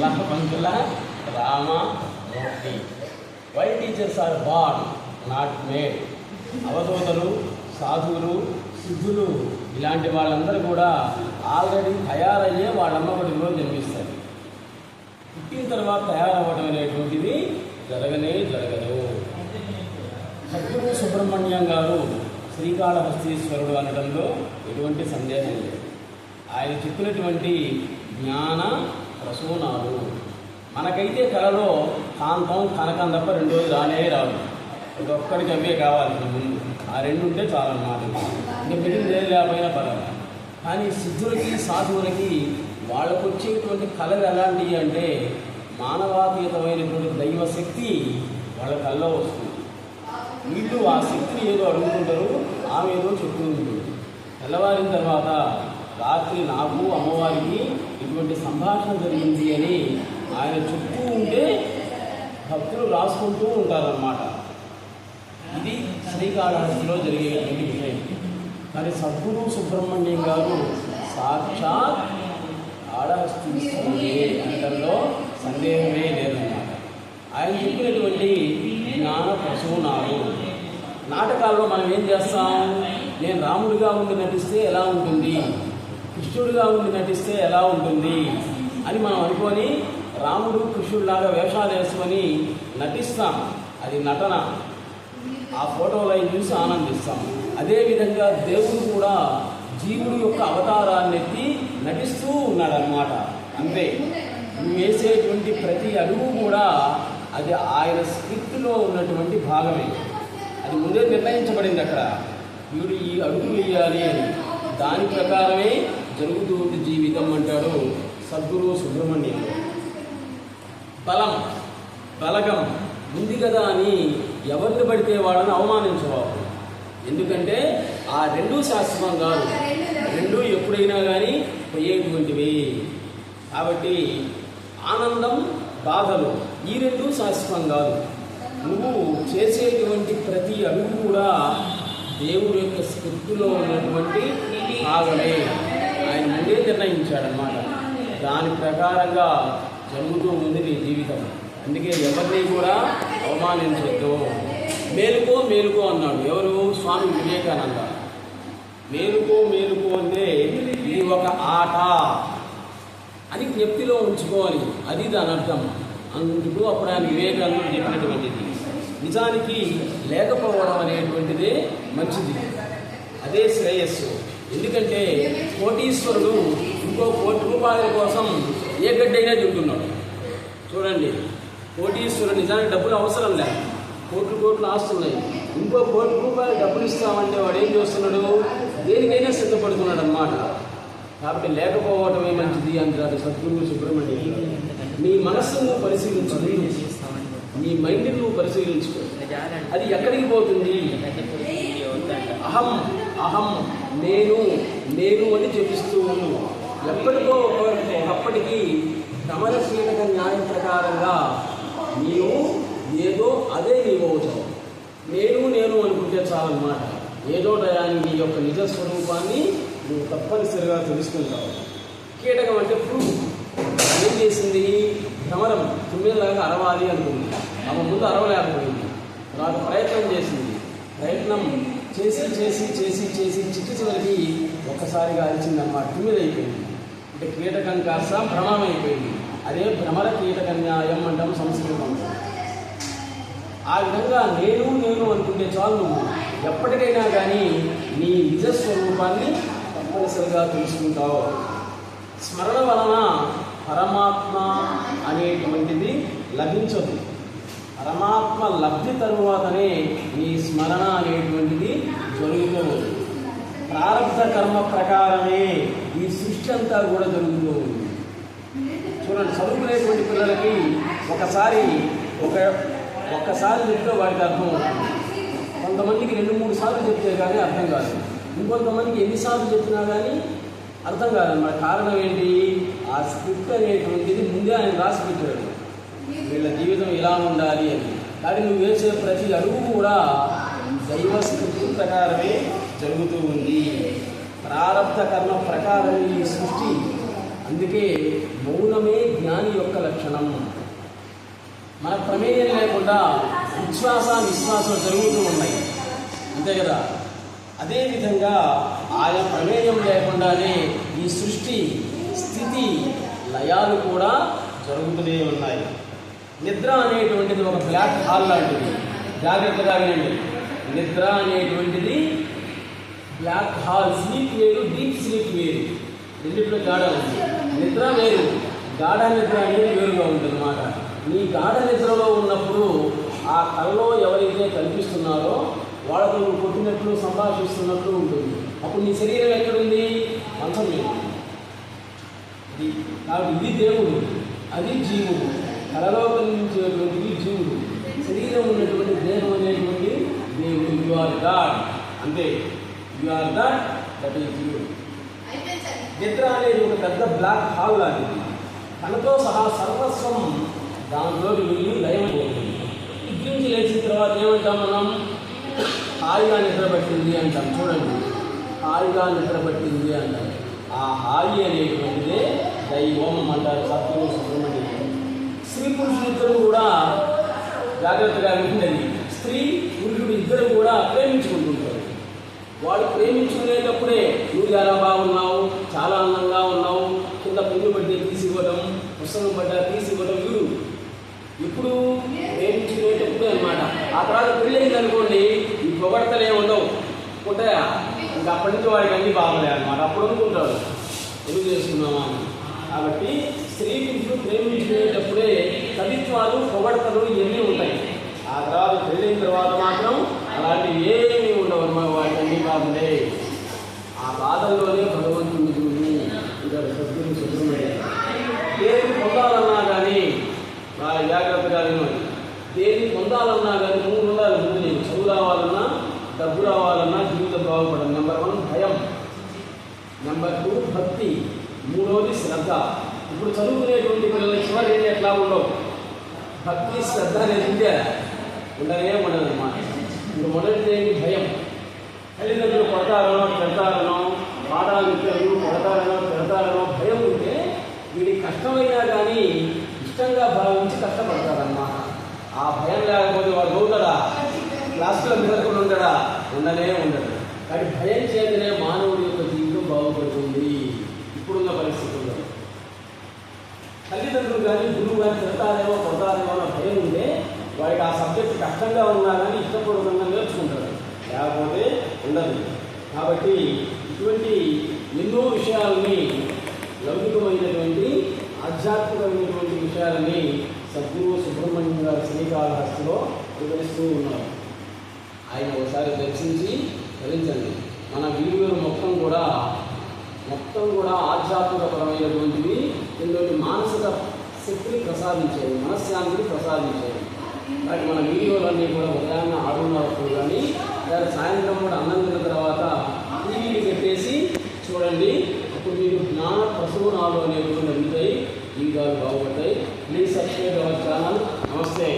Pantula Ramamurthy. Why teachers are born not made. అవధూతలు, సాధువులు, సిద్ధులు ఇలాంటి వాళ్ళందరూ కూడా ఆల్రెడీ తయారయ్యే వాళ్ళమ్మ ఒడిలో జన్మిస్తారు. పుట్టిన తర్వాత తయారవ్వడం అనేటువంటిది జరగదు. సద్గురు సుబ్రహ్మణ్యం గారు శ్రీకాళహస్తీశ్వరుడు అనడంలో ఎటువంటి సందేహం లేదు. ఆయన చెప్పినటువంటి జ్ఞాన ప్రసూనాలు మనకైతే కళలో కాంతం కనకం తప్ప రెండోది రాదు. ఒక్కడికి అవే కావాలి. ముందు ఆ రెండు ఉంటే చాలన్నమాట. ఇంకా మిగిలిన లేకపోయినా పర్వాలేదు. కానీ సిద్ధులకి, సాధువులకి వాళ్ళకు వచ్చేటువంటి కళలు ఎలాంటివి అంటే మానవాతీతమైనటువంటి దైవశక్తి వాళ్ళ కళ్ళలో వస్తుంది. వీళ్ళు ఆ శక్తిని ఏదో అడుగుతుంటారు, ఆమె ఏదో చెప్తూ ఉంటుంది. తెల్లవారిన తర్వాత రాత్రి నాకు అమ్మవారికి ఇటువంటి సంభాషణ జరిగింది అని ఆయన చెప్తూ ఉంటే భక్తులు రాసుకుంటూ ఉంటారన్నమాట. ఇది శ్రీకాళహస్తిలో జరిగేటువంటి విషయం. కానీ సద్గురు సుబ్రహ్మణ్యం గారు సాక్షాత్ కాళహస్తీశ్వరుడే అనడంలో సందేహమే లేదన్నమాట. ఆయన చెప్పినటువంటి జ్ఞాన ప్రసూనాలు. నాటకాల్లో మనం ఏం చేస్తాం? నేను రాముడిగా ఉండి నటిస్తే ఎలా ఉంటుంది, కృష్ణుడిగా ఉండి నటిస్తే ఎలా ఉంటుంది అని మనం అనుకొని రాముడు కృష్ణుడిలాగా వేషాలు వేసుకొని నటిస్తాం. అది నటన. ఆ ఫోటోలో చూసి ఆనందిస్తాం. అదేవిధంగా దేవుడు కూడా జీవుడు యొక్క అవతారాన్ని ఎత్తి నటిస్తూ ఉన్నాడనమాట. అంతే. నువ్వు వేసేటువంటి ప్రతి అడుగు కూడా అది ఆయన స్క్రిప్ట్లో ఉన్నటువంటి భాగమే. అది ముందే నిర్ణయించబడింది. అక్కడ వీడు ఈ అడుగు వేయాలి అని దాని ప్రకారమే జరుగుతుంది జీవితం అంటాడు సద్గురు సుబ్రహ్మణ్యం. బలగం ఉంది కదా అని ఎవరిని పడితే వాళ్ళని అవమానించవాలి. ఎందుకంటే ఆ రెండూ శాశ్వతం కాదు. రెండూ ఎప్పుడైనా కానీ పోయేటువంటివి. కాబట్టి ఆనందం, బాధలు ఈ రెండూ శాశ్వతం కాదు. నువ్వు చేసేటువంటి ప్రతి అడుగు కూడా దేవుడి యొక్క స్క్రిప్టులో ఉన్నటువంటి భాగమే. ఆయన ముందే నిర్ణయించాడనమాట. దాని ప్రకారంగా జరుగుతూ ఉంది నీ జీవితం. అందుకే ఎవరిని కూడా అవమానించొద్దు. మేలుకో అన్నాడు ఎవరు? స్వామి వివేకానంద. మేలుకో అంటే ఇది ఒక ఆట అని జ్ఞప్తిలో ఉంచుకోవాలి. అది దాని అర్థం. అందుకు అప్పుడు ఆయన వివేకానంద చెప్పినటువంటిది. నిజానికి లేకపోవడం అనేటువంటిదే మంచిది, అదే శ్రేయస్సు. ఎందుకంటే కోటీశ్వరుడు ఇంకో ₹1,00,00,000 కోసం ఏ గడ్డైనా తింటున్నాడు. చూడండి, కోటీశ్వరుడు నిజానికి డబ్బులు అవసరం లేదు. కోట్లు ఆస్తున్నాయి. ఇంకో ₹1,00,00,000 డబ్బులు ఇస్తామంటే వాడు ఏం చేస్తున్నాడు? దేనికైనా సిద్ధపడుతున్నాడు అన్నమాట. కాబట్టి లేకపోవటమే మంచిది అంటారు సద్గురు సుబ్రహ్మణ్యం. నీ మనస్సు నువ్వు పరిశీలించు, నీ మైండ్ నువ్వు పరిశీలించుకో. అది ఎక్కడికి పోతుంది? అహం నేను అని చెప్పిస్తూ ఉండు. ఎప్పటికో ఒకప్పటికీ భ్రమరశీలక న్యాయం ప్రకారంగా నీవు ఏదో అదే నీవు అవుతావు. నేను అనుకుంటే చాలన్నమాట. ఏదో టయాన్ని నీ యొక్క నిజ స్వరూపాన్ని నువ్వు తప్పనిసరిగా తెలుసుకుంటావు. కీటకం అంటే పురుగు. ఏం చేసింది? భ్రమరం తుమ్మెలాగా అరవాలి అనుకుంది. ఆమె ముందు అరవలేకపోయింది. నాకు ప్రయత్నం చేసింది. ప్రయత్నం చేసి చిట్టు చివరికి ఒక్కసారిగా అరిచిందన్నమాట. తుమ్మిదైపోయింది. అంటే కీటకం కాస్త భ్రమరం అయిపోయింది. అదే భ్రమర కీటక న్యాయం అంటాం సంస్కృతం. ఆ విధంగా నేను అనుకుంటే చాలు. నువ్వు ఎప్పటికైనా కానీ నీ నిజస్వరూపాన్ని తప్పనిసరిగా తెలుసుకుంటావు. స్మరణ వలన పరమాత్మ అనేటువంటిది లభించదు. పరమాత్మ లబ్ధి తరువాతనే నీ స్మరణ అనేటువంటిది జరుగుతుంది. ప్రారబ్ధ కర్మ ప్రకారమే ఈ సృష్టి అంతా కూడా జరుగుతూ ఉంది. చూడండి, చదువుకునేటువంటి పిల్లలకి ఒక్కసారి చెప్తే వాడికి అర్థం అవుతుంది. కొంతమందికి 2-3 సార్లు చెప్తే కానీ అర్థం కాదు. ఇంకొంతమందికి ఎన్నిసార్లు చెప్పినా కానీ అర్థం కాదన్నమాట. కారణం ఏంటి? ఆ స్క్రిప్ట్ అనేటువంటిది ముందే ఆయన రాసి పెట్టాడు. వీళ్ళ జీవితం ఇలా ఉండాలి అని. కానీ నువ్వు వేసే ప్రతి అడుగు కూడా దైవ స్క్రిప్ట్ ప్రకారమే జరుగుతూ ఉంది. ప్రారబ్ధ కర్మ ప్రకారం ఈ సృష్టి. అందుకే మౌనమే జ్ఞాని యొక్క లక్షణం. లక్షణం. మన ప్రమేయం లేకుండా ఉచ్ఛ్వాస నిశ్వాసం జరుగుతూ ఉన్నాయి, అంతే కదా. అదేవిధంగా ఆయన ప్రమేయం లేకుండానే ఈ సృష్టి స్థితి లయాలు కూడా జరుగుతూనే ఉన్నాయి. నిద్ర అనేటువంటిది ఒక బ్లాక్ హాల్ లాంటిది. జాగ్రత్తగా వినండి, నిద్ర అనేటువంటిది బ్లాక్ హాల్. స్లీప్ వేరు, డీప్ స్లీప్ వేరు, రెండిట్లో తేడా ఉంది. నిద్ర వేరు, గాఢ నిద్ర అనేది వేరుగా ఉంటుంది అన్నమాట. నీ గాఢ నిద్రలో ఉన్నప్పుడు ఆ కళ్ళలో ఎవరైతే కనిపిస్తున్నారో వాళ్ళతో నువ్వు కొట్టినట్లు సంభాషిస్తున్నట్లు ఉంటుంది. అప్పుడు నీ శరీరం ఎక్కడుంది? మంచం మీద. కాబట్టి ఇది దేవుడు, అది జీవుడు. కళలో కనిపించేటువంటిది జీవుడు, శరీరం ఉన్నటువంటి దేహం అనేటువంటి దేవుడు. యు ఆర్ గాడ్, అంతే. You are God, that is జీవుడు. నిద్ర అనేది ఒక పెద్ద బ్లాక్ హాల్ లాంటిది. తనతో సహా సర్వస్వం దాంట్లోకి వెళ్ళి లయమైపోతుంది. నిద్రించి లేచిన తర్వాత ఏమంటాం మనం? హాయిగా నిద్రపట్టింది అంటాం. చూడండి, హాయిగా నిద్రపట్టింది అంటాం. ఆ హాయి అనేటువంటిదే దైవం అంటారు సత్యం సుబ్రహ్మణ్యం. స్త్రీ పురుషులిద్దరూ కూడా జాగ్రత్తగా వింటుంది. స్త్రీ పురుషుడు ఇద్దరు కూడా ప్రేమించుకుంటుంటారు. వాళ్ళు ప్రేమించుకునేటప్పుడే నువ్వు ఎలా బాగున్నావు, చాలా అందంగా ఉన్నావు, కింద పువ్వు పట్టి తీసివ్వడం, పుస్తకం పడ్డా తీసివ్వడం వీడు ఇప్పుడు ప్రేమించుకునేటప్పుడే అనమాట. ఆ తర్వాత పెళ్ళయింది అనుకోండి, ఈ పొగడతలే ఉండవు, ఉంటాయా? ఇంకా అప్పటి నుంచి వాడికి అన్నీ బాగున్నాయి అనమాట. అప్పుడు అనుకుంటాడు ఎందుకు చేసుకున్నామా అని. కాబట్టి స్త్రీ పురుషుడు ప్రేమించుకునేటప్పుడే కవిత్వాలు, పొగడతలు ఇవన్నీ ఉంటాయి. ఆ తర్వాత పెళ్ళైన తర్వాత మాత్రం అలాంటివి ఏమీ ఉండవు అన్నమాట. వాడికి అన్నీ బాగుండే ఆ బాధల్లోనే భగవంతుని చూసి ఇంకా సద్గురు సుబ్రహ్మణ్యం. దేన్ని పొందాలన్నా కానీ జాగ్రత్తగా వినోడి. దేన్ని పొందాలన్నా కానీ 3 ఉండాలి ముందు. నీకు చదువు రావాలన్నా, డబ్బు రావాలన్నా, జీవితం బాగుపడడం. నెంబర్ 1 భయం, నెంబర్ 2 భక్తి, 3వది శ్రద్ధ. ఇప్పుడు చదువుకునేటువంటి పిల్లల చివరి ఎట్లా ఉండవు, భక్తి శ్రద్ధ అనేది ఉంటే ఉండనే ఉండదు అన్నమాట. ఇప్పుడు మొదటిది భయం. తల్లిదండ్రులు కొడతారనో తిడతారనో, పాఠాలు ఇద్దరు కొడతారనో తిడతారనో భయం ఉంటే వీడికి కష్టమైనా కానీ ఇష్టంగా భావించి కష్టపడతారన్నమాట. ఆ భయం లేకపోతే వాడు చదువుతాడా? క్లాసులో మిగలకుండా ఉండడా? ఉండనే ఉండడు. కానీ భయం చేతనే మానవుడి యొక్క జీవితం బాగుపడుతుంది ఇప్పుడున్న పరిస్థితుల్లో. తల్లిదండ్రులు కానీ గురువు కానీ తిడతారేమో కొడతారేమో అన్న భయం ఉంటే వాడికి ఆ సబ్జెక్ట్ కష్టంగా ఉన్నా కానీ ఇష్టపూర్వకంగా నేర్చుకుంటాడు, లేకపోతే ఉండదు. కాబట్టి ఇటువంటి ఎన్నో విషయాలని, లౌకికమైనటువంటి ఆధ్యాత్మికమైనటువంటి విషయాలని సద్గురు సుబ్రహ్మణ్యం గారు శ్రీకాళహస్తిలో వివరిస్తూ ఉన్నారు. ఆయన ఒకసారి దర్శించి ధరించండి. మన వీడియోలు మొత్తం కూడా ఆధ్యాత్మికపరమైనటువంటివి, ఇందులోని మానసిక శక్తిని ప్రసాదించేవి, మనశ్శాంతిని ప్రసాదించేవి. కాబట్టి మన వీడియోలన్నీ కూడా ఉదయాన్నే 6:30 కానీ లేదా సాయంత్రం కూడా అన్నం తిన్న తర్వాత టీవీలు పెట్టేసి చూడండి. అప్పుడు మీకు జ్ఞాన ప్రసూనాలు అనేటువంటి ఉంటాయి, జీవితాలు బాగుపడతాయి. Please subscribe our channel. నమస్తే.